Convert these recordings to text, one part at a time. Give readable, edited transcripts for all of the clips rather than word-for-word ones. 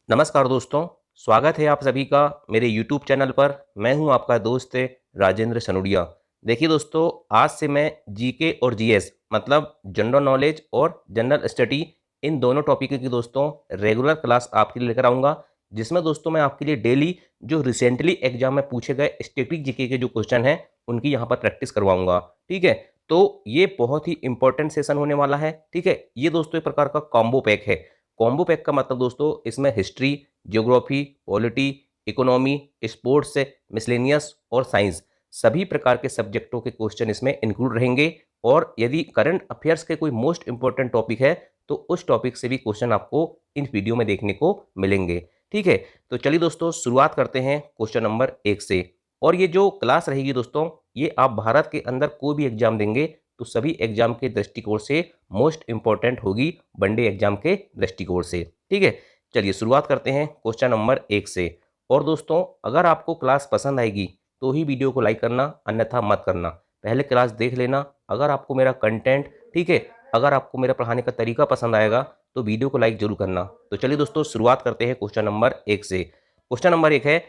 नमस्कार दोस्तों, स्वागत है आप सभी का मेरे YouTube चैनल पर। मैं हूं आपका दोस्त राजेंद्र सनुडिया। देखिए दोस्तों, आज से मैं जीके और जीएस मतलब जनरल नॉलेज और जनरल स्टडी इन दोनों टॉपिक की दोस्तों रेगुलर क्लास आपके लिए लेकर आऊँगा, जिसमें दोस्तों मैं आपके लिए डेली जो रिसेंटली एग्जाम में पूछे गए स्टैटिक जीके के जो क्वेश्चन हैं उनकी यहाँ पर प्रैक्टिस करवाऊँगा। ठीक है, तो ये बहुत ही इंपॉर्टेंट सेशन होने वाला है। ठीक है, ये दोस्तों एक प्रकार का कॉम्बो पैक है। कॉम्बो पैक का मतलब दोस्तों इसमें history, geography, polity, economy, sports, miscellaneous और साइंस सभी प्रकार के सब्जेक्टों के क्वेश्चन इसमें इंक्लूड रहेंगे। और यदि करंट अफेयर्स के कोई मोस्ट इंपॉर्टेंट टॉपिक है तो उस टॉपिक से भी क्वेश्चन आपको इन वीडियो में देखने को मिलेंगे। ठीक है, तो चलिए दोस्तों शुरुआत करते हैं क्वेश्चन नंबर 1 से। और ये जो क्लास रहेगी दोस्तों, ये आप भारत के अंदर कोई भी एग्जाम देंगे तो सभी एग्जाम के दृष्टिकोण से मोस्ट इंपॉर्टेंट होगी, वनडे एग्जाम के दृष्टिकोण से। ठीक है, चलिए शुरुआत करते हैं क्वेश्चन नंबर 1 से। और दोस्तों, अगर आपको क्लास पसंद आएगी तो ही वीडियो को लाइक करना, अन्यथा मत करना। पहले क्लास देख लेना। अगर आपको मेरा कंटेंट, ठीक है, अगर आपको मेरा पढ़ाने का तरीका पसंद आएगा तो वीडियो को लाइक जरूर करना। तो चलिए दोस्तों शुरुआत करते हैं क्वेश्चन नंबर 1 से। क्वेश्चन नंबर 1 है,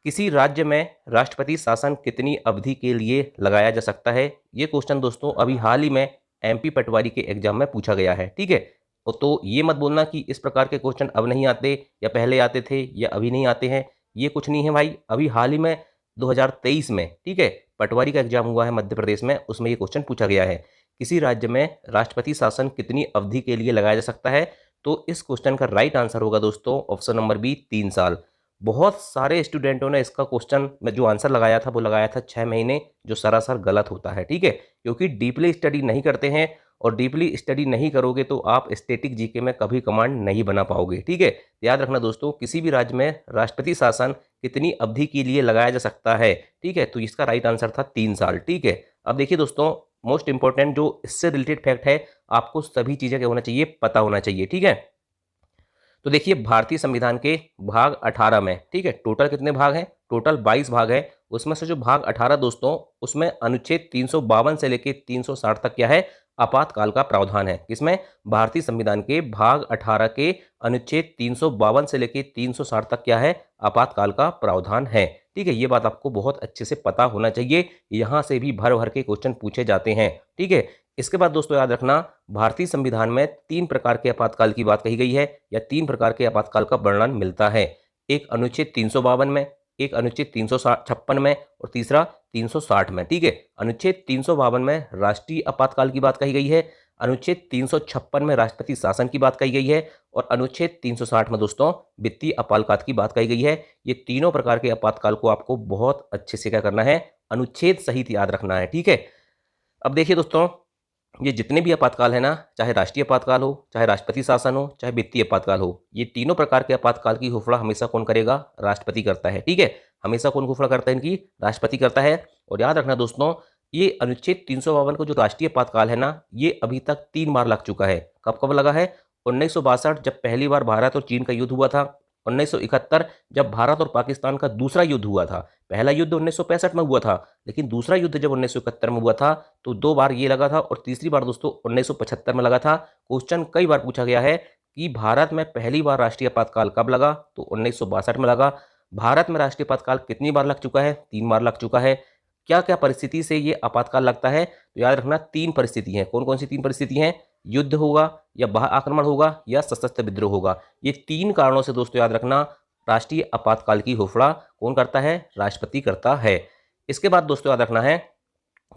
किसी राज्य में राष्ट्रपति शासन कितनी अवधि के लिए लगाया जा सकता है? ये क्वेश्चन दोस्तों अभी हाल ही में एमपी पटवारी के एग्जाम में पूछा गया है। ठीक है, तो ये मत बोलना कि इस प्रकार के क्वेश्चन अब नहीं आते या पहले आते थे या अभी नहीं आते हैं। ये कुछ नहीं है भाई, अभी हाल ही में 2023 में, ठीक है, पटवारी का एग्जाम हुआ है मध्य प्रदेश में, उसमें ये क्वेश्चन पूछा गया है। किसी राज्य में राष्ट्रपति शासन कितनी अवधि के लिए लगाया जा सकता है? तो इस क्वेश्चन का राइट आंसर होगा दोस्तों ऑप्शन नंबर बी, 3 साल। बहुत सारे स्टूडेंटों ने इसका क्वेश्चन में जो आंसर लगाया था वो लगाया था 6 महीने, जो सरासर गलत होता है। ठीक है, क्योंकि डीपली स्टडी नहीं करते हैं, और डीपली स्टडी नहीं करोगे तो आप स्टैटिक जीके में कभी कमांड नहीं बना पाओगे। ठीक है, याद रखना दोस्तों, किसी भी राज्य में राष्ट्रपति शासन कितनी अवधि के लिए लगाया जा सकता है? ठीक है, तो इसका राइट आंसर था 3 साल। ठीक है, अब देखिए दोस्तों, मोस्ट इंपॉर्टेंट जो इससे रिलेटेड फैक्ट है, आपको सभी चीजें क्या होना चाहिए, पता होना चाहिए। ठीक है, तो देखिए भारतीय संविधान के भाग 18 में, ठीक है, टोटल कितने भाग हैं? टोटल 22 भाग है। उसमें से जो भाग 18 दोस्तों, उसमें अनुच्छेद 352 से लेके 360 तक क्या है, आपातकाल का प्रावधान है। किसमें? भारतीय संविधान के भाग 18 के अनुच्छेद 352 से लेके 360 तक क्या है, आपातकाल का प्रावधान है। ठीक है, ये बात आपको बहुत अच्छे से पता होना चाहिए, यहाँ से भी भर भर के क्वेश्चन पूछे जाते हैं। ठीक है, इसके बाद दोस्तों याद रखना, भारतीय संविधान में 3 प्रकार के आपातकाल की बात कही गई है, या 3 प्रकार के आपातकाल का वर्णन मिलता है। एक अनुच्छेद 352 में, एक अनुच्छेद 356 में, और तीसरा 360 में। ठीक है, अनुच्छेद 352 में राष्ट्रीय आपातकाल की बात कही गई है, अनुच्छेद 356 में राष्ट्रपति शासन की बात कही गई है, और अनुच्छेद 360 में दोस्तों वित्तीय आपातकाल की बात कही गई है। ये तीनों प्रकार के आपातकाल को आपको बहुत अच्छे से क्या करना है, अनुच्छेद सहित याद रखना है। ठीक है, अब देखिए दोस्तों, ये जितने भी आपातकाल है ना, चाहे राष्ट्रीय आपातकाल हो, चाहे राष्ट्रपति शासन हो, चाहे वित्तीय आपातकाल हो, ये तीनों प्रकार के आपातकाल की घोषणा हमेशा कौन करेगा? राष्ट्रपति करता है। ठीक है, हमेशा कौन घोषणा करता है इनकी? राष्ट्रपति करता है। और याद रखना दोस्तों, ये अनुच्छेद 352 का जो राष्ट्रीय आपातकाल है ना, ये अभी तक 3 बार लग चुका है। कब कब लगा है? 1962 जब पहली बार भारत और चीन का युद्ध हुआ था, 1971 जब भारत और पाकिस्तान का दूसरा युद्ध हुआ था। पहला युद्ध 1965 में हुआ था, लेकिन दूसरा युद्ध जब 1971 में हुआ था तो 2 बार ये लगा था, और तीसरी बार दोस्तों 1975 में लगा था। क्वेश्चन कई बार पूछा गया है कि भारत में पहली बार राष्ट्रीय आपातकाल कब लगा, तो 1962 में लगा। भारत में राष्ट्रीय आपातकाल कितनी बार लग चुका है? 3 बार लग चुका है। क्या क्या परिस्थिति से ये आपातकाल लगता है? तो याद रखना 3 परिस्थिति हैं। कौन कौन सी 3 परिस्थिति हैं? युद्ध होगा, या बाह्य आक्रमण होगा, या सशस्त्र विद्रोह होगा। ये 3 कारणों से दोस्तों याद रखना, राष्ट्रीय आपातकाल की घोषणा कौन करता है? राष्ट्रपति करता है। इसके बाद दोस्तों याद रखना है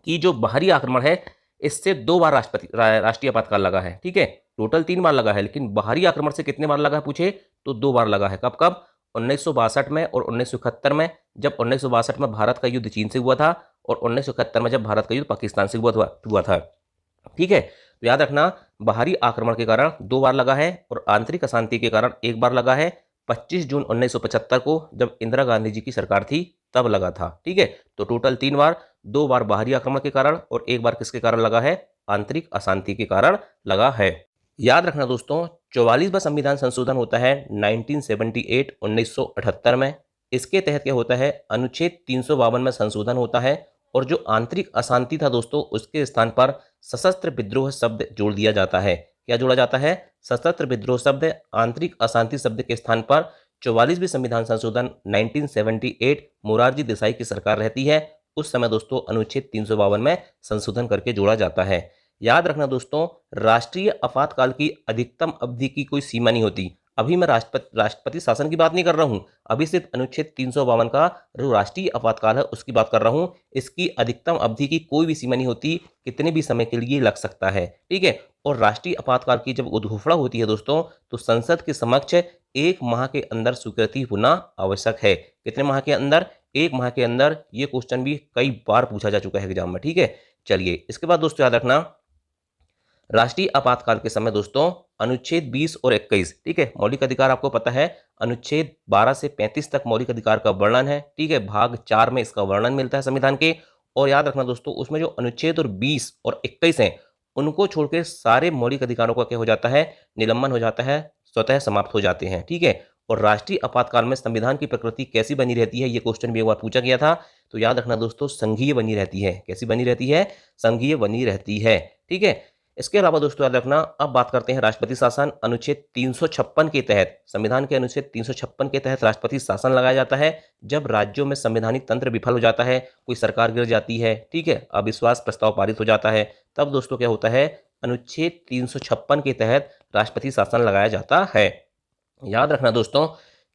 कि जो बाहरी आक्रमण है, इससे 2 बार राष्ट्रीय आपातकाल लगा है। ठीक है, टोटल 3 बार लगा है, लेकिन बाहरी आक्रमण से कितने बार लगा है पूछे तो 2 बार लगा है। कब कब? 1962 में और 1971 में, जब 1962 में भारत का युद्ध चीन से हुआ था, और 1971 में जब भारत का युद्ध पाकिस्तान से हुआ था। ठीक है, तो याद रखना, बाहरी आक्रमण के कारण 2 बार लगा है, और आंतरिक अशांति के कारण 1 बार लगा है। 25 जून 1975 को जब इंदिरा गांधी जी की सरकार थी तब लगा था। ठीक है, तो टोटल 3 बार, 2 बार बाहरी आक्रमण के कारण, और 1 बार किसके कारण लगा है? आंतरिक अशांति के कारण लगा है। याद रखना दोस्तों, 44वां संविधान संशोधन होता है 1978 में। इसके तहत क्या होता है? अनुच्छेद 352 में संशोधन होता है, और जो आंतरिक अशांति था दोस्तों, उसके स्थान पर सशस्त्र विद्रोह शब्द जोड़ दिया जाता है। क्या जोड़ा जाता है? सशस्त्र विद्रोह शब्द आंतरिक अशांति शब्द के स्थान पर 44वीं संविधान संशोधन 1978 मोरारजी देसाई की सरकार रहती है, उस समय दोस्तों अनुच्छेद 352 में संशोधन करके जोड़ा जाता है। याद रखना दोस्तों, राष्ट्रीय आपातकाल की अधिकतम अवधि की कोई सीमा नहीं होती। अभी मैं राष्ट्रपति शासन की बात नहीं कर रहा हूं, अभी सिर्फ अनुच्छेद 352 का जो राष्ट्रीय आपातकाल है उसकी बात कर रहा हूं। इसकी अधिकतम अवधि की कोई भी सीमा नहीं होती, कितने भी समय के लिए लग सकता है, ठीक है। और राष्ट्रीय आपातकाल की जब उद्घोषणा होती है दोस्तों, तो संसद के समक्ष 1 माह के अंदर स्वीकृति होना आवश्यक है। कितने माह के अंदर? 1 माह के अंदर। ये क्वेश्चन भी कई बार पूछा जा चुका है एग्जाम में, ठीक है। चलिए, इसके बाद दोस्तों याद रखना, राष्ट्रीय आपातकाल के समय दोस्तों अनुच्छेद 20 और 21, ठीक है। मौलिक अधिकार आपको पता है, अनुच्छेद 12 से 35 तक मौलिक अधिकार का वर्णन है, ठीक है। भाग 4 में इसका वर्णन मिलता है संविधान के। और याद रखना दोस्तों, उसमें जो अनुच्छेद और 20 और 21 हैं, उनको छोड़ के सारे मौलिक अधिकारों का क्या हो जाता है? निलंबन हो जाता है, स्वतः समाप्त हो जाते हैं, ठीक है। और राष्ट्रीय आपातकाल में संविधान की प्रकृति कैसी बनी रहती है, ये क्वेश्चन भी एक बार पूछा गया था। तो याद रखना दोस्तों, संघीय बनी रहती है। कैसी बनी रहती है? संघीय बनी रहती है, ठीक है। इसके अलावा दोस्तों याद रखना, अब बात करते हैं राष्ट्रपति शासन। अनुच्छेद 356 के तहत, संविधान के अनुच्छेद 356 के तहत राष्ट्रपति शासन लगाया जाता है जब राज्यों में संवैधानिक तंत्र विफल हो जाता है, कोई सरकार गिर जाती है, ठीक है, अविश्वास प्रस्ताव पारित हो जाता है, तब दोस्तों क्या होता है? अनुच्छेद 356 के तहत राष्ट्रपति शासन लगाया जाता है। याद रखना दोस्तों,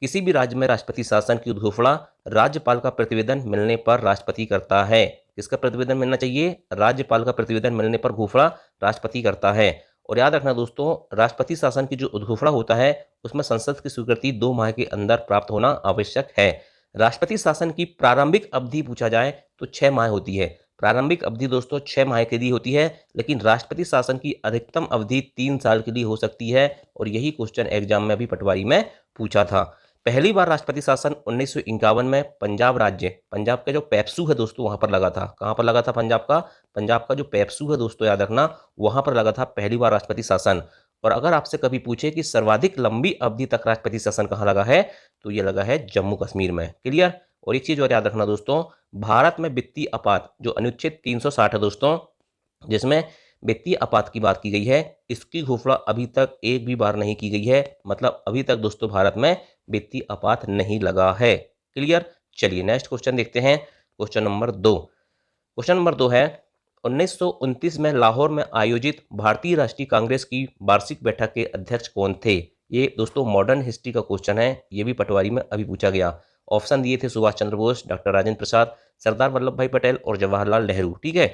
किसी भी राज्य में राष्ट्रपति शासन की उद्घोषणा राज्यपाल का प्रतिवेदन मिलने पर राष्ट्रपति करता है। किसका प्रतिवेदन मिलना चाहिए? राज्यपाल का प्रतिवेदन मिलने पर घोषणा राष्ट्रपति करता है। और याद रखना दोस्तों, राष्ट्रपति शासन की जो उद्घोषणा होता है उसमें संसद की स्वीकृति 2 माह के अंदर प्राप्त होना आवश्यक है। राष्ट्रपति शासन की प्रारंभिक अवधि पूछा जाए तो 6 माह होती है। प्रारंभिक अवधि दोस्तों 6 माह के लिए होती है, लेकिन राष्ट्रपति शासन की अधिकतम अवधि 3 साल के लिए हो सकती है। और यही क्वेश्चन एग्जाम में अभी पटवारी में पूछा था। पहली बार राष्ट्रपति शासन 1951 में पंजाब राज्य, पंजाब का जो पेप्सू है दोस्तों वहां पर लगा था। कहां पर लगा था? पंजाब का जो पेप्सू है दोस्तों, याद रखना, वहां पर लगा था पहली बार राष्ट्रपति शासन। और अगर आपसे कभी पूछे कि सर्वाधिक लंबी अवधि तक राष्ट्रपति शासन कहां लगा है, तो ये लगा है जम्मू कश्मीर में। क्लियर? और एक चीज और याद रखना दोस्तों, भारत में वित्तीय आपात जो अनुच्छेद 360 है दोस्तों, जिसमें वित्तीय आपात की बात की गई है, इसकी घोषणा अभी तक एक भी बार नहीं की गई है। मतलब अभी तक दोस्तों भारत में वित्तीय आपात नहीं लगा है। क्लियर? चलिए नेक्स्ट क्वेश्चन देखते हैं। Question number 2। क्वेश्चन नंबर 2 है, 1929 में लाहौर में आयोजित भारतीय राष्ट्रीय कांग्रेस की वार्षिक बैठक के अध्यक्ष कौन थे? ये दोस्तों मॉडर्न हिस्ट्री का क्वेश्चन है, ये भी पटवारी में अभी पूछा गया। ऑप्शन दिए थे सुभाष चंद्र बोस, डॉक्टर राजेंद्र प्रसाद, सरदार वल्लभ भाई पटेल और जवाहरलाल नेहरू, ठीक है।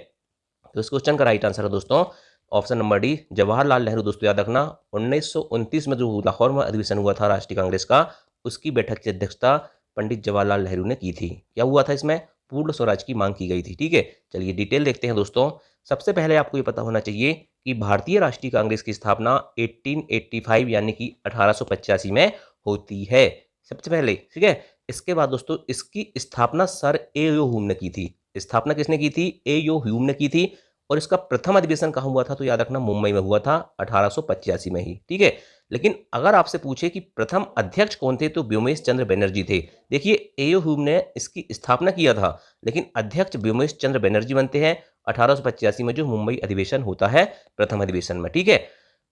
तो इस क्वेश्चन का राइट आंसर है दोस्तों option number D, Jawaharlal Nehru. दोस्तों याद रखना, 1929 में जो लाहौर में अधिवेशन हुआ था राष्ट्रीय कांग्रेस का, उसकी बैठक की अध्यक्षता पंडित जवाहरलाल नेहरू ने की थी। क्या हुआ था इसमें? पूर्ण स्वराज की मांग की गई थी, ठीक है। चलिए डिटेल देखते हैं दोस्तों। सबसे पहले आपको ये पता होना चाहिए कि भारतीय राष्ट्रीय कांग्रेस की स्थापना 1885 यानी कि 1885 में होती है, सबसे पहले, ठीक है। इसके बाद दोस्तों इसकी स्थापना सर ए.ओ. ह्यूम ने की थी। स्थापना किसने की थी? ए.ओ. ह्यूम ने की थी। और इसका प्रथम अधिवेशन कहाँ हुआ था? तो याद रखना मुंबई में हुआ था 1885 में ही, ठीक है। लेकिन अगर आपसे पूछे कि प्रथम अध्यक्ष कौन थे, तो व्योमेश चंद्र बनर्जी थे। देखिए ए.ओ. ह्यूम ने इसकी स्थापना किया था, लेकिन अध्यक्ष व्योमेश चंद्र बनर्जी बनते हैं 1885 में जो मुंबई अधिवेशन होता है प्रथम अधिवेशन में, ठीक है।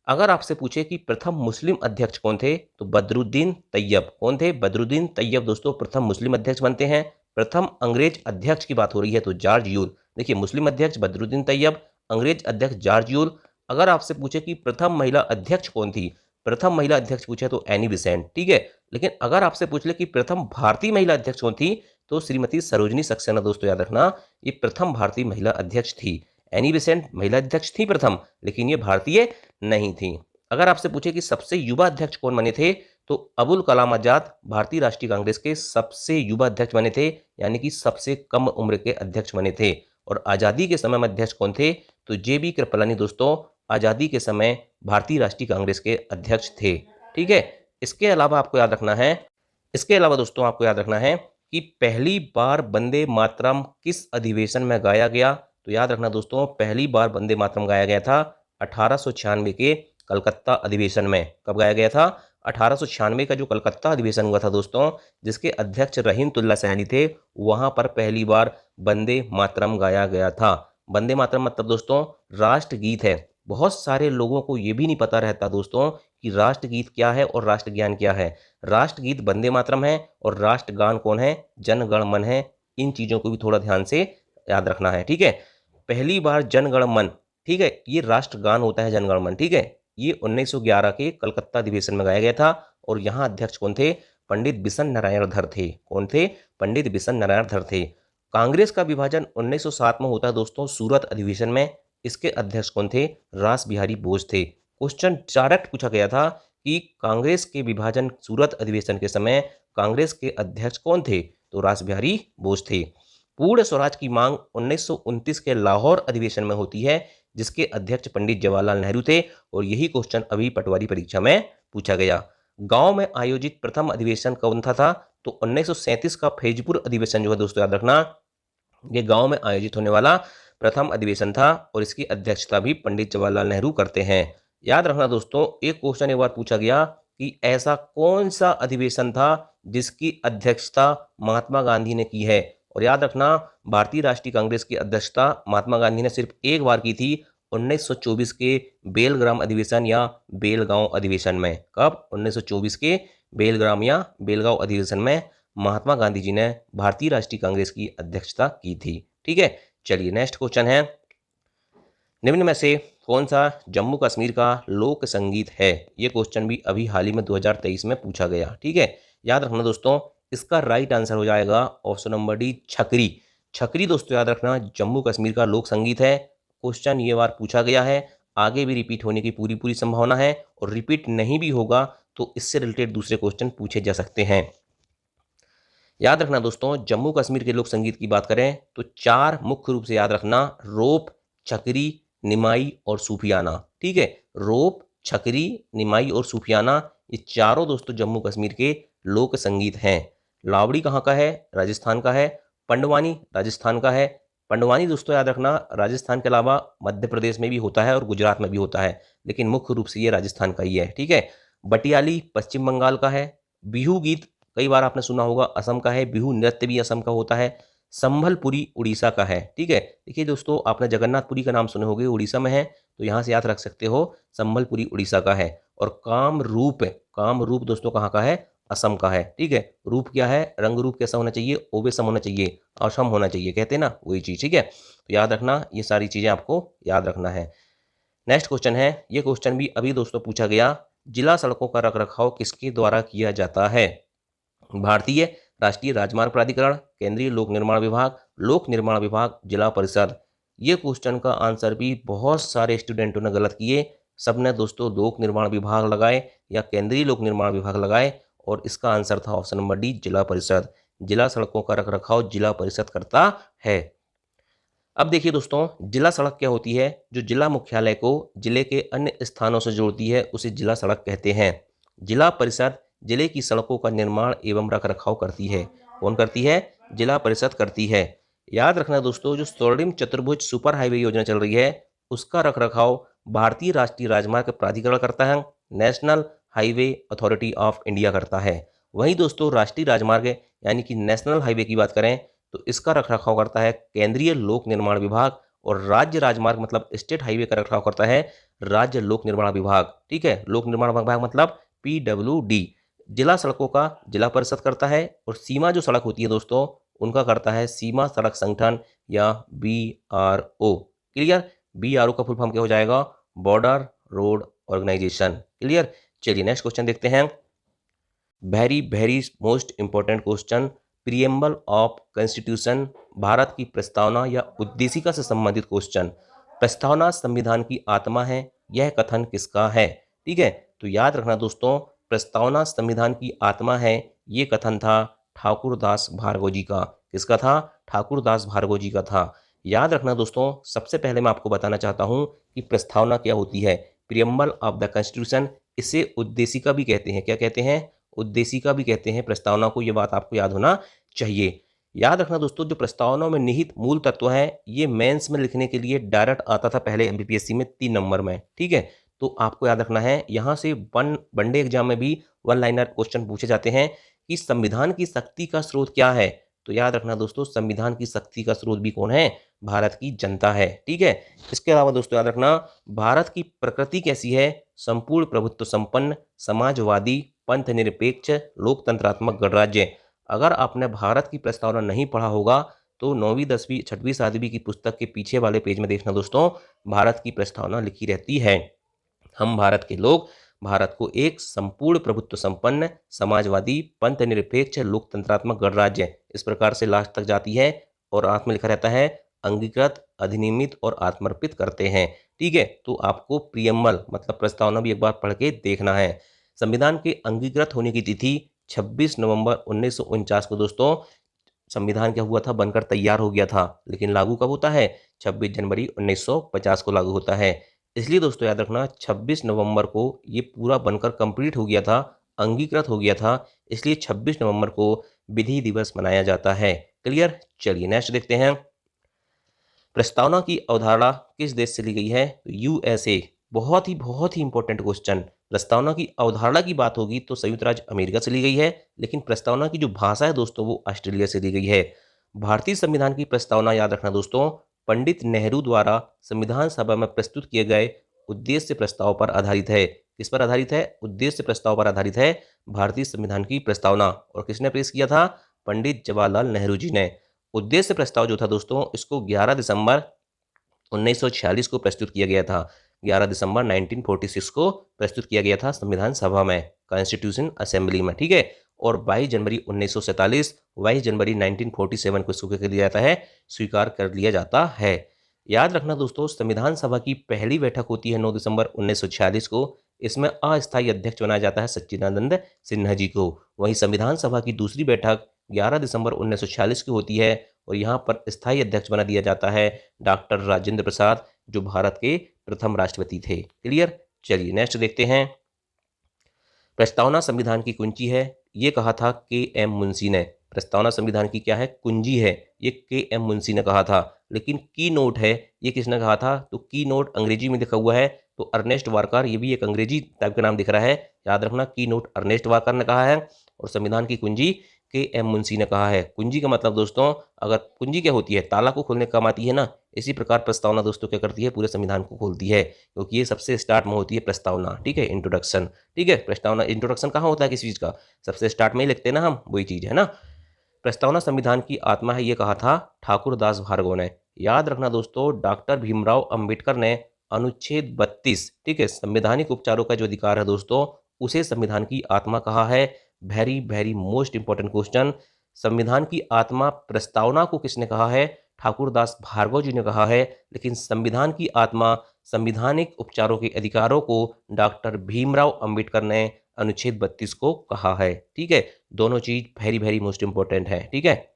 अगर आपसे पूछे कि प्रथम मुस्लिम अध्यक्ष कौन थे, तो बदरुद्दीन तैयब। कौन थे? बदरुद्दीन तैयब दोस्तों प्रथम मुस्लिम अध्यक्ष बनते हैं। प्रथम अंग्रेज अध्यक्ष की बात हो रही है तो जॉर्ज यूल। देखिए मुस्लिम अध्यक्ष बदरुद्दीन तैयब, अंग्रेज अध्यक्ष जॉर्ज यूल। अगर आपसे पूछे कि प्रथम महिला अध्यक्ष कौन थी, प्रथम महिला अध्यक्ष पूछे तो एनी बेसेंट, ठीक है। लेकिन अगर आपसे पूछ ले कि प्रथम भारतीय महिला अध्यक्ष कौन थी, तो श्रीमती सरोजनी सक्सेना। दोस्तों याद रखना, ये प्रथम भारतीय महिला अध्यक्ष थी। एनी बेसेंट महिला अध्यक्ष थी प्रथम, लेकिन ये भारतीय नहीं थी। अगर आपसे पूछे कि सबसे युवा अध्यक्ष कौन बने थे, तो अबुल कलाम आजाद भारतीय राष्ट्रीय कांग्रेस के सबसे युवा अध्यक्ष बने थे, यानी कि सबसे कम उम्र के अध्यक्ष बने थे। और आज़ादी के समय में अध्यक्ष कौन थे? तो जे.बी. कृपलानी दोस्तों आज़ादी के समय भारतीय राष्ट्रीय कांग्रेस के अध्यक्ष थे, ठीक है। इसके अलावा आपको याद रखना है, इसके अलावा दोस्तों आपको याद रखना है कि पहली बार वंदे मातरम किस अधिवेशन में गाया गया। तो याद रखना दोस्तों, पहली बार वंदे मातरम गाया गया था 1896 के कलकत्ता अधिवेशन में। कब गाया गया था? 1896 का जो कलकत्ता अधिवेशन हुआ था दोस्तों, जिसके अध्यक्ष रहीमतुल्लाह सैनी थे, वहां पर पहली बार वंदे मातरम गाया गया था। वंदे मातरम मतलब दोस्तों राष्ट्रगीत है, बहुत सारे लोगों को ये भी नहीं पता रहता दोस्तों कि राष्ट्रगीत क्या है और राष्ट्रज्ञान क्या है। राष्ट्रगीत वंदे मातरम है और राष्ट्रगान कौन है? जन गण मन है। इन चीज़ों को भी थोड़ा ध्यान से याद रखना है, ठीक है। पहली बार जन गण मन, ठीक है, ये राष्ट्रगान होता है जन गण मन, ठीक है। ये 1911 के कलकत्ता अधिवेशन में गाया गया था और यहाँ अध्यक्ष कौन थे? पंडित बिशन नारायण धर थे। कौन थे? पंडित बिशन नारायण धर थे। कांग्रेस का विभाजन 1907 में होता है दोस्तों सूरत अधिवेशन में। इसके अध्यक्ष कौन थे? रास बिहारी बोस थे। क्वेश्चन डायरेक्ट पूछा गया था कि कांग्रेस के विभाजन सूरत अधिवेशन के समय कांग्रेस के अध्यक्ष कौन थे? तो रास बिहारी बोस थे। पूर्ण स्वराज की मांग 1929 के लाहौर अधिवेशन में होती है, जिसके अध्यक्ष पंडित जवाहरलाल नेहरू थे और यही क्वेश्चन अभी पटवारी परीक्षा में पूछा गया। गांव में आयोजित प्रथम अधिवेशन कौन था? तो 1937 का फैजपुर अधिवेशन जो है दोस्तों याद रखना, ये गांव में आयोजित होने वाला प्रथम अधिवेशन था और इसकी अध्यक्षता भी पंडित जवाहरलाल नेहरू करते हैं। याद रखना दोस्तों, एक क्वेश्चन एक बार पूछा गया कि ऐसा कौन सा अधिवेशन था जिसकी अध्यक्षता महात्मा गांधी ने की है। और याद रखना, भारतीय राष्ट्रीय कांग्रेस की अध्यक्षता महात्मा गांधी ने सिर्फ एक बार की थी, 1924 के बेलग्राम अधिवेशन या बेलगांव अधिवेशन में। कब? 1924 के बेलग्राम या बेलगांव अधिवेशन में महात्मा गांधी जी ने भारतीय राष्ट्रीय कांग्रेस की अध्यक्षता की थी, ठीक है। चलिए नेक्स्ट क्वेश्चन है, निम्न में से कौन सा जम्मू कश्मीर का लोक संगीत है? ये क्वेश्चन भी अभी हाल ही में 2023 में पूछा गया, ठीक है। याद रखना दोस्तों, इसका राइट आंसर हो जाएगा ऑप्शन नंबर डी, छकरी। छकरी दोस्तों याद रखना जम्मू कश्मीर का लोक संगीत है। क्वेश्चन ये बार पूछा गया है, आगे भी रिपीट होने की पूरी संभावना है और रिपीट नहीं भी होगा तो इससे रिलेटेड दूसरे क्वेश्चन पूछे जा सकते हैं। याद रखना दोस्तों, जम्मू कश्मीर के लोक संगीत की बात करें तो चार मुख्य रूप से याद रखना, रोप, छकरी, निमाई और सूफियाना, ठीक है। रोप, छकरी, निमाई और सूफियाना, ये चारों दोस्तों जम्मू कश्मीर के लोक संगीत हैं। लावड़ी कहाँ का है? राजस्थान का है। पंडवानी राजस्थान का है। पंडवानी दोस्तों याद रखना राजस्थान के अलावा मध्य प्रदेश में भी होता है और गुजरात में भी होता है, लेकिन मुख्य रूप से ये राजस्थान का ही है, ठीक है। बटियाली पश्चिम बंगाल का है। बिहू गीत कई बार आपने सुना होगा असम का है। बिहू नृत्य भी असम का होता है। संभलपुरी उड़ीसा का है, ठीक है। देखिए दोस्तों, आपने जगन्नाथपुरी का नाम सुने होंगे, उड़ीसा में है, तो यहाँ से याद रख सकते हो संभलपुरी उड़ीसा का है। और कामरूप, कामरूप दोस्तों कहाँ का है? असम का है, ठीक है। रूप क्या है? रंग रूप कैसा होना चाहिए? ओबेसम होना चाहिए, असम होना चाहिए, कहते हैं ना वही चीज़, ठीक है। तो याद रखना, ये सारी चीज़ें आपको याद रखना है। नेक्स्ट क्वेश्चन है, ये क्वेश्चन भी अभी दोस्तों पूछा गया, जिला सड़कों का रखरखाव किसके द्वारा किया जाता है? भारतीय राष्ट्रीय राजमार्ग प्राधिकरण, केंद्रीय लोक निर्माण विभाग, जिला परिषद। ये क्वेश्चन का आंसर भी बहुत सारे स्टूडेंटों ने गलत किए। सबने दोस्तों लोक निर्माण विभाग लगाए या केंद्रीय लोक निर्माण विभाग लगाए और इसका आंसर था ऑप्शन नंबर डी, जिला परिषद। जिला सड़कों का रखरखाव जिला परिषद करता है। अब देखिए दोस्तों, जिला सड़क क्या होती है? जो जिला मुख्यालय को जिले के अन्य स्थानों से जोड़ती है उसे जिला सड़क कहते हैं। जिला परिषद जिले की सड़कों का निर्माण एवं रखरखाव करती है। कौन करती है? जिला परिषद करती है। याद रखना दोस्तों, जो स्वर्णिम चतुर्भुज सुपर हाईवे योजना चल रही है उसका रखरखाव भारतीय राष्ट्रीय राजमार्ग प्राधिकरण करता है, national highway authority of India करता है। वहीं दोस्तों राष्ट्रीय राजमार्ग यानी कि नेशनल हाईवे की बात करें तो इसका रखरखाव करता है केंद्रीय लोक निर्माण विभाग और राज्य राजमार्ग मतलब स्टेट हाईवे का रखरखाव करता है राज्य लोक निर्माण विभाग, ठीक है। लोक निर्माण विभाग मतलब PWD। जिला सड़कों का जिला परिषद करता है और सीमा जो सड़क होती है दोस्तों उनका करता है सीमा सड़क संगठन या BRO। क्लियर? BRO का फुल फॉर्म क्या हो जाएगा? Border road organisation. क्लियर? चलिए नेक्स्ट क्वेश्चन देखते हैं। Very most important question, preamble of constitution, Bharat की प्रस्तावना या उद्देशिका से संबंधित क्वेश्चन। प्रस्तावना संविधान की आत्मा है, यह कथन किसका है? ठीक है, तो याद रखना दोस्तों, प्रस्तावना संविधान की आत्मा है, ये कथन था ठाकुर दास भार्गव जी का। किसका था? ठाकुर दास भार्गव जी का था। याद रखना दोस्तों, सबसे पहले मैं आपको बताना चाहता हूं कि प्रस्तावना क्या होती है। प्रियम्बल ऑफ द कॉन्स्टिट्यूशन, इसे उद्देशिका भी कहते हैं। क्या कहते हैं? उद्देशिका भी कहते हैं प्रस्तावना को। ये बात आपको याद होना चाहिए। याद रखना दोस्तों, जो प्रस्तावना में निहित मूल तत्व है, ये मेंस में लिखने के लिए डायरेक्ट आता था पहले MPPSC में 3 नंबर में। ठीक है, तो आपको याद रखना है, यहाँ से वनडे एग्जाम में भी वन लाइनर क्वेश्चन पूछे जाते हैं कि संविधान की शक्ति का स्रोत क्या है। तो याद रखना दोस्तों, संविधान की शक्ति का स्रोत भी कौन है? भारत की जनता है। ठीक है। इसके अलावा दोस्तों याद रखना, भारत की प्रकृति कैसी है? संपूर्ण प्रभुत्व संपन्न, समाजवादी, पंथ निरपेक्ष, लोकतंत्रात्मक गणराज्य। अगर आपने भारत की प्रस्तावना नहीं पढ़ा होगा तो 9वीं 10वीं 6वीं 7वीं की पुस्तक के पीछे वाले पेज में देखना दोस्तों, भारत की प्रस्तावना लिखी रहती है। हम भारत के लोग भारत को एक संपूर्ण प्रभुत्व संपन्न, समाजवादी, पंथ निरपेक्ष, लोकतंत्रात्मक गणराज्य, इस प्रकार से लास्ट तक जाती है और अंत में लिखा रहता है अंगीकृत, अधिनियमित और आत्मर्पित करते हैं। ठीक है। तो आपको प्रियम्बल मतलब प्रस्तावना भी एक बार पढ़ के देखना है। संविधान के अंगीकृत होने की तिथि 26 नवंबर 1949 को दोस्तों संविधान क्या हुआ था? बनकर तैयार हो गया था। लेकिन लागू कब होता है? 26 जनवरी 1950 को लागू होता है। इसलिए दोस्तों याद रखना, 26 नवंबर को ये पूरा बनकर कंप्लीट हो गया था, अंगीकृत हो गया था, इसलिए 26 नवंबर को विधि दिवस मनाया जाता है। क्लियर? चलिए नेक्स्ट देखते हैं। प्रस्तावना की अवधारणा किस देश से ली गई है? यूएसए। बहुत ही इंपॉर्टेंट क्वेश्चन। प्रस्तावना की अवधारणा की बात होगी तो संयुक्त राज्य अमेरिका से ली गई है, लेकिन प्रस्तावना की जो भाषा है दोस्तों वो ऑस्ट्रेलिया से ली गई है। भारतीय संविधान की प्रस्तावना याद रखना दोस्तों, पंडित नेहरू द्वारा संविधान सभा में प्रस्तुत किए गए उद्देश्य प्रस्ताव पर आधारित है। किस पर आधारित है? उद्देश्य प्रस्ताव पर आधारित है भारतीय संविधान की प्रस्तावना। और किसने पेश किया था? पंडित जवाहरलाल नेहरू जी ने। उद्देश्य प्रस्ताव जो था दोस्तों, इसको 11 दिसंबर 1946 को प्रस्तुत किया गया था। 11 दिसंबर 1946 को प्रस्तुत किया गया था संविधान सभा में, कॉन्स्टिट्यूशन असेंबली में। ठीक है। और 22 जनवरी 1947, 22 जनवरी 1947 को इसको क्या कर लिया जाता है? स्वीकार कर लिया जाता है। याद रखना दोस्तों, संविधान सभा की पहली बैठक होती है 9 दिसंबर 1946 को। इसमें अस्थायी अध्यक्ष बनाया जाता है सच्चिदानंद सिन्हा जी को। वहीं संविधान सभा की दूसरी बैठक 11 दिसंबर 1946 की होती है और यहाँ पर स्थायी अध्यक्ष बना दिया जाता है डॉक्टर राजेंद्र प्रसाद, जो भारत के प्रथम राष्ट्रपति थे। क्लियर? चलिए नेक्स्ट देखते हैं। प्रस्तावना संविधान की कुंजी है, ये कहा था के.एम. मुंशी ने। प्रस्तावना संविधान की क्या है? कुंजी है, ये के.एम. मुंशी ने कहा था। लेकिन की नोट है, ये किसने कहा था? तो की नोट अंग्रेजी में लिखा हुआ है तो अर्नेस्ट वारकर, ये भी एक अंग्रेजी टाइप का नाम दिख रहा है। याद रखना, की नोट अर्नेस्ट वारकर ने कहा है और संविधान की कुंजी के.एम. मुंशी ने कहा है। कुंजी का मतलब दोस्तों, अगर कुंजी क्या होती है? ताला को खोलने काम आती है ना, इसी प्रकार प्रस्तावना दोस्तों क्या करती है? पूरे संविधान को खोलती है, क्योंकि ये सबसे स्टार्ट में होती है प्रस्तावना। ठीक है, इंट्रोडक्शन। ठीक है, प्रस्तावना इंट्रोडक्शन कहाँ होता है किसी चीज़ का? सबसे स्टार्ट में ही लिखते हैं ना हम, वही चीज़ है ना। प्रस्तावना संविधान की आत्मा है, ये कहा था ठाकुर दास भार्गव ने। याद रखना दोस्तों, डॉक्टर भीमराव अंबेडकर ने अनुच्छेद 32, ठीक है, संवैधानिक उपचारों का जो अधिकार है दोस्तों, उसे संविधान की आत्मा कहा है। Very most important question. संविधान की आत्मा प्रस्तावना को किसने कहा है? ठाकुर दास भार्गव जी ने कहा है। लेकिन संविधान की आत्मा संवैधानिक उपचारों के अधिकारों को डॉक्टर भीमराव अंबेडकर ने अनुच्छेद 32 को कहा है। ठीक है, दोनों चीज वेरी मोस्ट इंपॉर्टेंट है। ठीक है,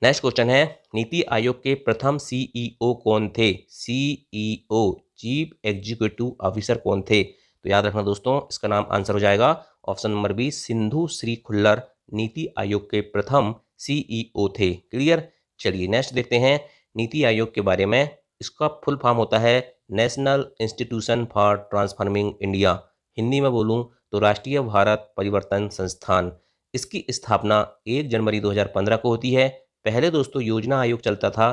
नेक्स्ट क्वेश्चन है, नीति आयोग के प्रथम सीईओ कौन थे? सीईओ, चीफ एग्जीक्यूटिव ऑफिसर कौन थे? तो याद रखना दोस्तों, इसका नाम आंसर हो जाएगा option number B, Sindhu Shri Khullar NITI Aayog के प्रथम सीईओ थे। क्लियर? चलिए नेक्स्ट देखते हैं नीति आयोग के बारे में। इसका फुल फॉर्म होता है national institution for transforming India. Hindi में बोलूं तो राष्ट्रीय भारत परिवर्तन संस्थान। इसकी स्थापना 1 जनवरी 2015 को होती है। पहले दोस्तों योजना आयोग चलता था,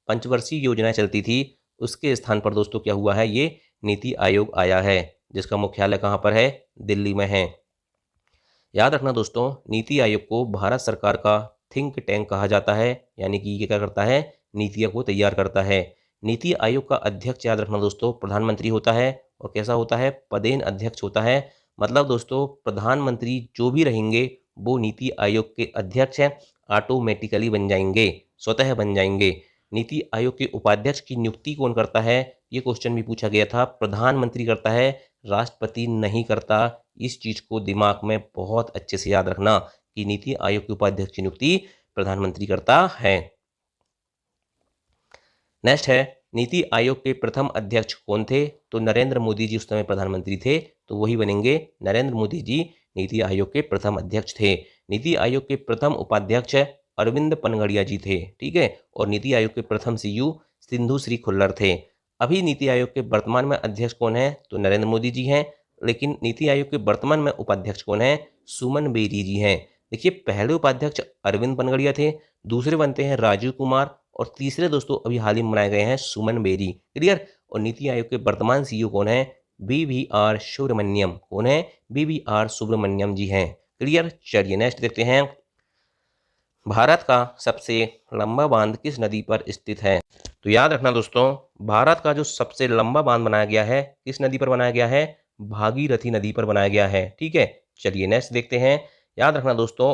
पंचवर्षीय योजनाएं चलती थी। उसके स्थान पर दोस्तों क्या हुआ है? ये नीति आयोग आया है, जिसका मुख्यालय कहाँ पर है? दिल्ली में है। याद रखना दोस्तों, नीति आयोग को भारत सरकार का थिंक टैंक कहा जाता है, यानी कि ये क्या करता है? नीतियों को तैयार करता है। नीति आयोग का अध्यक्ष याद रखना दोस्तों प्रधानमंत्री होता है। और कैसा होता है? पदेन अध्यक्ष होता है। मतलब दोस्तों प्रधानमंत्री जो भी रहेंगे वो नीति आयोग के अध्यक्ष हैं, ऑटोमेटिकली बन जाएंगे, स्वतः बन जाएंगे। नीति आयोग के उपाध्यक्ष की नियुक्ति कौन करता है? ये क्वेश्चन भी पूछा गया था। प्रधानमंत्री करता है, राष्ट्रपति नहीं करता। इस चीज को दिमाग में बहुत अच्छे से याद रखना कि नीति आयोग के उपाध्यक्ष की नियुक्ति प्रधानमंत्री करता है। नेक्स्ट है, नीति आयोग के प्रथम अध्यक्ष कौन थे? तो नरेंद्र मोदी जी उस समय प्रधानमंत्री थे, तो वही बनेंगे, नरेंद्र मोदी जी नीति आयोग के प्रथम अध्यक्ष थे। नीति आयोग के प्रथम उपाध्यक्ष अरविंद पनगड़िया जी थे। ठीक है, और नीति आयोग के प्रथम सीईओ सिंधु श्री खुल्लर थे। अभी नीति आयोग के वर्तमान में अध्यक्ष कौन है? तो नरेंद्र मोदी जी हैं। लेकिन नीति आयोग के वर्तमान में उपाध्यक्ष कौन है? सुमन बेरी जी हैं। देखिए पहले उपाध्यक्ष अरविंद पनगड़िया थे, दूसरे बनते हैं राजीव कुमार और तीसरे दोस्तों अभी हाल ही में बनाए गए हैं सुमन बेरी। क्लियर। और नीति आयोग के वर्तमान सीईओ कौन है? BVR सुब्रमण्यम। कौन है? BVR सुब्रमण्यम जी हैं। क्लियर। चलिए नेक्स्ट देखते हैं। भारत का सबसे लंबा बांध किस नदी पर स्थित है? तो याद रखना दोस्तों, भारत का जो सबसे लंबा बांध बनाया गया है किस नदी पर बनाया गया है? भागीरथी नदी पर बनाया गया है। ठीक है। चलिए नेक्स्ट देखते हैं। याद रखना दोस्तों,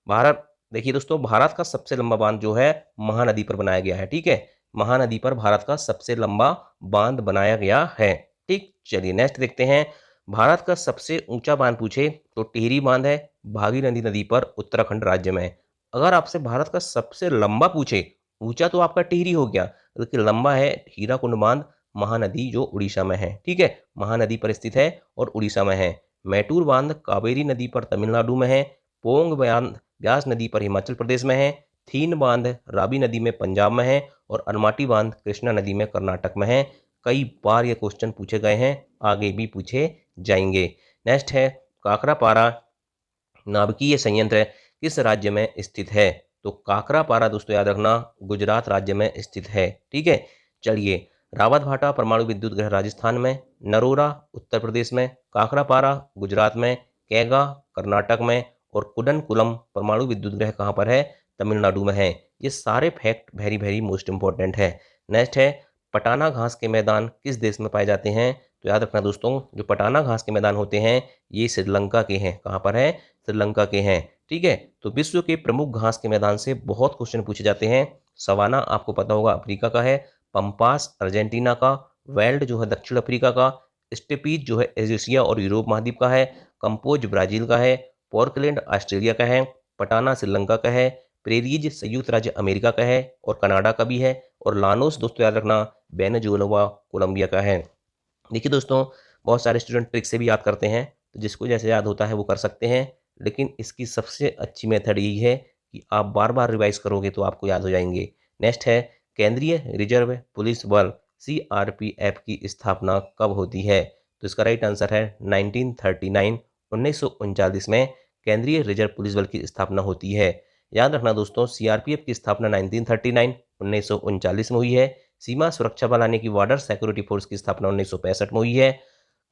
भारत देखिए दोस्तों, भारत का सबसे लंबा बांध जो है महानदी पर बनाया गया है। ठीक है। महानदी पर भारत का सबसे लंबा बांध बनाया गया है। ठीक। चलिए नेक्स्ट देखते हैं। भारत का सबसे ऊंचा बांध पूछे तो टिहरी बांध है, भागीरथी नदी पर उत्तराखंड राज्य में। अगर आपसे भारत का सबसे लंबा पूछे, ऊंचा तो आपका टिहरी हो गया, लेकिन लंबा है हीराकुंड बांध, महानदी जो उड़ीसा में है। ठीक है। महानदी पर स्थित है और उड़ीसा में है। मैटूर बांध कावेरी नदी पर तमिलनाडु में है। पोंग बांध ब्यास नदी पर हिमाचल प्रदेश में है। थीन बांध रावी नदी में पंजाब में है और अलमाटी बांध कृष्णा नदी में कर्नाटक में है। कई बार ये क्वेश्चन पूछे गए हैं, आगे भी पूछे जाएंगे। नेक्स्ट है काकरापारा नाभिकीय संयंत्र किस राज्य में स्थित है? तो काकरापारा दोस्तों याद रखना गुजरात राज्य में स्थित है। ठीक है। चलिए, रावतभाटा परमाणु विद्युत गृह राजस्थान में, नरोरा उत्तर प्रदेश में, काकरापारा गुजरात में, कैगा कर्नाटक में और कुडनकुलम परमाणु विद्युत गृह कहाँ पर है? तमिलनाडु में है। ये सारे fact very very most important है। नेक्स्ट है पटाना घास के मैदान किस देश में पाए जाते हैं? तो याद रखना दोस्तों, जो पटाना घास के मैदान होते हैं ये श्रीलंका के हैं। कहाँ पर है? श्रीलंका के हैं। ठीक है। तो विश्व के प्रमुख घास के मैदान से बहुत क्वेश्चन पूछे जाते हैं। सवाना आपको पता होगा अफ्रीका का है, पंपास अर्जेंटीना का, वेल्ड जो है दक्षिण अफ्रीका का, स्टेपीज जो है एशिया और यूरोप महाद्वीप का है, कंपोज ब्राजील का है, पोर्कलैंड ऑस्ट्रेलिया का है, पटाना श्रीलंका का है, प्रेरीज संयुक्त राज्य अमेरिका का है और कनाडा का भी है, और लानोस दोस्तों याद रखना वेनेजुएला कोलंबिया का है। देखिए दोस्तों, बहुत सारे स्टूडेंट ट्रिक से भी याद करते हैं, तो जिसको जैसे याद होता है वो कर सकते हैं, लेकिन इसकी सबसे अच्छी मेथड यही है कि आप बार बार रिवाइज करोगे तो आपको याद हो जाएंगे। नेक्स्ट है केंद्रीय रिजर्व पुलिस बल CRPF की स्थापना कब होती है? तो इसका राइट आंसर है 1939 1939 में केंद्रीय रिजर्व पुलिस बल की स्थापना होती है। याद रखना दोस्तों, CRPF की स्थापना 1939 1939 में हुई है। सीमा सुरक्षा बल यानी कि बॉर्डर सिक्योरिटी फोर्स की स्थापना 1965 में हुई है।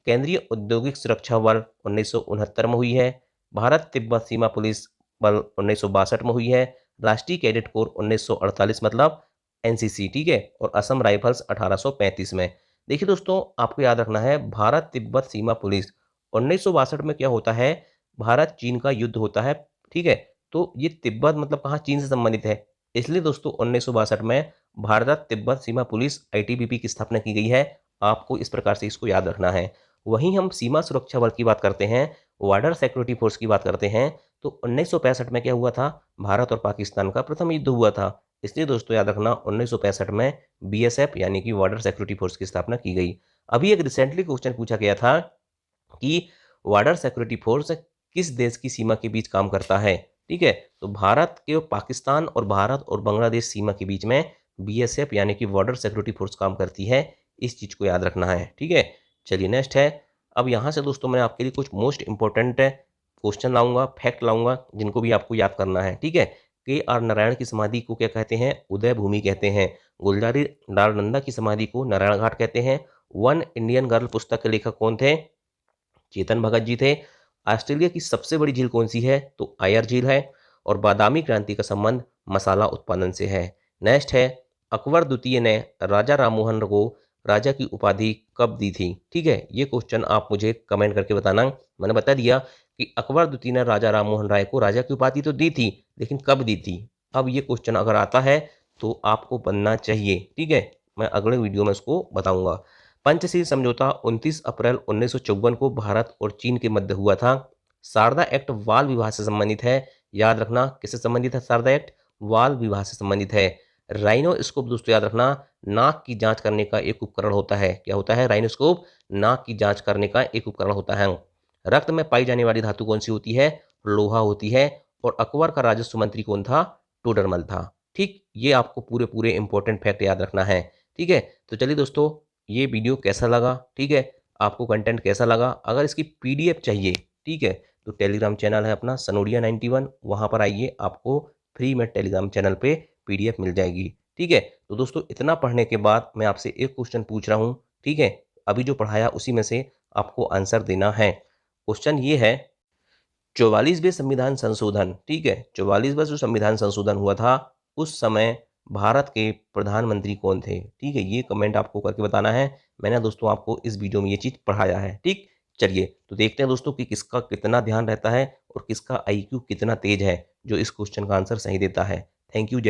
केंद्रीय औद्योगिक सुरक्षा बल 1969 में हुई है। भारत तिब्बत सीमा पुलिस बल 1962 में हुई है। राष्ट्रीय कैडेट कोर 1948 मतलब NCC। ठीक है। और असम राइफल्स 1835 में। देखिए दोस्तों, आपको याद रखना है भारत तिब्बत सीमा पुलिस 1962 में क्या होता है? भारत चीन का युद्ध होता है। ठीक है। तो ये तिब्बत मतलब कहाँ? चीन से संबंधित है। इसलिए दोस्तों 1962 में भारत तिब्बत सीमा पुलिस ITBP की स्थापना की गई है। आपको इस प्रकार से इसको याद रखना है। वहीं हम सीमा सुरक्षा बल की बात करते हैं, बॉर्डर सिक्योरिटी फोर्स की बात करते हैं, तो 1965 में क्या हुआ था? भारत और पाकिस्तान का प्रथम युद्ध हुआ था। इसलिए दोस्तों याद रखना 1965 में BSF यानी कि बॉर्डर सिक्योरिटी फोर्स की स्थापना की गई। अभी एक रिसेंटली क्वेश्चन पूछा गया था कि बॉर्डर सिक्योरिटी फोर्स किस देश की सीमा के बीच काम करता है? ठीक है। तो भारत के पाकिस्तान और भारत और बांग्लादेश सीमा के बीच में BSF यानी कि बॉर्डर सिक्योरिटी फोर्स काम करती है। इस चीज़ को याद रखना है। ठीक है। चलिए नेक्स्ट है। अब यहाँ से दोस्तों मैं आपके लिए कुछ मोस्ट इंपॉर्टेंट क्वेश्चन लाऊंगा, फैक्ट लाऊंगा, जिनको भी आपको याद करना है। ठीक है। KR नारायण की समाधि को क्या कहते हैं? उदय भूमि कहते हैं। गुलजारी लाल नंदा की समाधि को नारायण घाट कहते हैं। वन इंडियन गर्ल पुस्तक के लेखक कौन थे? चेतन भगत जी थे। ऑस्ट्रेलिया की सबसे बड़ी झील कौन सी है? तो आयर झील है। और बादामी क्रांति का संबंध मसाला उत्पादन से है। नेक्स्ट है अकबर द्वितीय ने राजा राममोहन को राजा की उपाधि कब दी थी? ठीक है। ये क्वेश्चन आप मुझे कमेंट करके बताना। मैंने बता दिया कि अकबर द्वितीय ने राजा राममोहन राय को राजा की उपाधि तो दी थी, लेकिन कब दी थी? अब ये क्वेश्चन अगर आता है तो आपको बनना चाहिए। ठीक है। मैं अगले वीडियो में इसको बताऊंगा। पंचशील समझौता 29 अप्रैल 1954 को भारत और चीन के मध्य हुआ था। शारदा एक्ट बाल विवाह से संबंधित है। याद रखना किससे संबंधित है? शारदा एक्ट बाल विवाह से संबंधित है। राइनोस्कोप दोस्तों याद रखना नाक की जांच करने का एक उपकरण होता है। क्या होता है? राइनोस्कोप नाक की जांच करने का एक उपकरण होता है। रक्त में पाई जाने वाली धातु कौन सी होती है? लोहा होती है। और अकबर का राजस्व मंत्री कौन था? टोडरमल था। ठीक। ये आपको पूरे पूरे इंपॉर्टेंट फैक्ट याद रखना है। ठीक है। तो चलिए दोस्तों, ये वीडियो कैसा लगा? ठीक है। आपको कंटेंट कैसा लगा? अगर इसकी PDF चाहिए, ठीक है, तो टेलीग्राम चैनल है अपना सनोडिया 91, वहाँ पर आइए, आपको फ्री में टेलीग्राम चैनल पे PDF मिल जाएगी। ठीक है, तो दोस्तों इतना पढ़ने के बाद मैं आपसे एक क्वेश्चन पूछ रहा हूँ। ठीक है, अभी जो पढ़ाया उसी में से आपको आंसर देना है। क्वेश्चन ये है, 44वें संविधान संशोधन, ठीक है, 44वां जो संविधान संशोधन हुआ था उस समय भारत के प्रधानमंत्री कौन थे? ठीक है, ये कमेंट आपको करके बताना है। मैंने दोस्तों आपको इस वीडियो में ये चीज़ पढ़ाया है। ठीक, चलिए तो देखते हैं दोस्तों कि किसका कितना ध्यान रहता है और किसका IQ कितना तेज है जो इस क्वेश्चन का आंसर सही देता है। थैंक यू, जय हिंद।